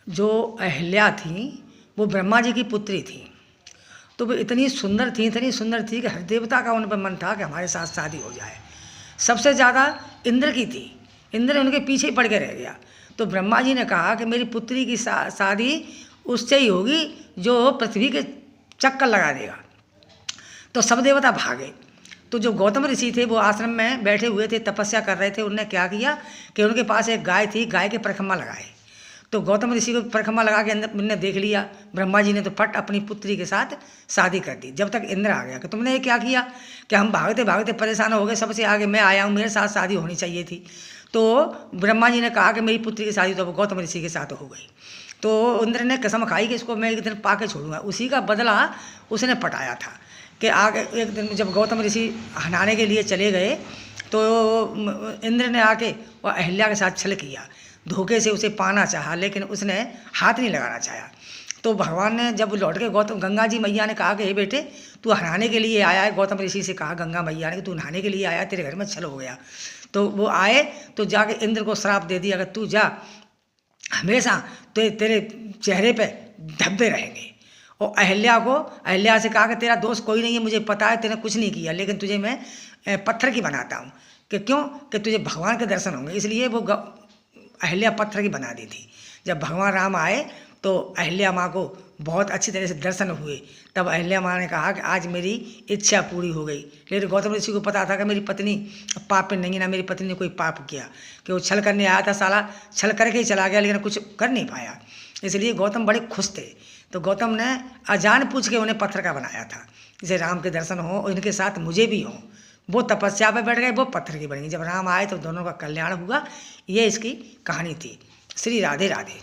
जो अहिल्या थी वो ब्रह्मा जी की पुत्री थी। तो वो इतनी सुंदर थी कि हर देवता का उन पर मन था कि हमारे साथ शादी हो जाए। सबसे ज़्यादा इंद्र की थी। इंद्र उनके पीछे ही पड़ के रह गया। तो ब्रह्मा जी ने कहा कि मेरी पुत्री की शादी उससे ही होगी जो पृथ्वी के चक्कर लगा देगा। तो सब देवता भागे। तो जो गौतम ऋषि थे वो आश्रम में बैठे हुए थे, तपस्या कर रहे थे। उन्होंने क्या किया कि उनके पास एक गाय थी, गाय के परिक्रमा लगाए। तो गौतम ऋषि को परिक्रमा लगा के अंदर उन्होंने देख लिया। ब्रह्मा जी ने तो फट अपनी पुत्री के साथ शादी कर दी। जब तक इंद्र आ गया कि तुमने ये क्या किया कि हम भागते भागते परेशान हो गए, सबसे आगे मैं आया हूँ, मेरे साथ शादी होनी चाहिए थी। तो ब्रह्मा जी ने कहा कि मेरी पुत्री की शादी तो गौतम ऋषि के साथ हो गई। तो इंद्र ने कसम खाई कि इसको मैं एक दिन पाके छोड़ूंगा। उसी का बदला उसने पटाया था कि आगे एक दिन जब गौतम ऋषि हनाने के लिए चले गए तो इंद्र ने आके वो अहिल्या के साथ छल किया। धोखे से उसे पाना चाहा लेकिन उसने हाथ नहीं लगाना चाहा। तो भगवान ने जब लौट के गंगा जी मैया ने कहा कि हे बेटे तू नहाने के लिए आया है। गौतम ऋषि से कहा गंगा मैया ने कि तू नहाने के लिए आया, तेरे घर में छल हो गया। तो वो आए तो जाके इंद्र को श्राप दे दिया कि तू जा, हमेशा तो तेरे चेहरे पे धब्बे रहेंगे। और अहिल्या से कहा कि तेरा दोष कोई नहीं है, मुझे पता है तेने कुछ नहीं किया, लेकिन तुझे मैं पत्थर की बनाता हूँ। कि क्यों कि तुझे भगवान के दर्शन होंगे। इसलिए वो अहिल्या पत्थर की बना दी थी। जब भगवान राम आए तो अहिल्या माँ को बहुत अच्छी तरह से दर्शन हुए। तब अहिल्या माँ ने कहा कि आज मेरी इच्छा पूरी हो गई। लेकिन गौतम ऋषि को पता था कि मेरी पत्नी पाप में नहीं, ना मेरी पत्नी ने कोई पाप किया, कि वो छल करने आया था, साला छल करके ही चला गया लेकिन कुछ कर नहीं पाया। इसलिए गौतम बड़े खुश थे। तो गौतम ने अजान पूछ के उन्हें पत्थर का बनाया था, जिसे राम के दर्शन हो और इनके साथ मुझे भी हो। वो तपस्या पे बैठ गए, वो पत्थर की बनेंगी। जब राम आए तो दोनों का कल्याण हुआ। ये इसकी कहानी थी। श्री राधे राधे।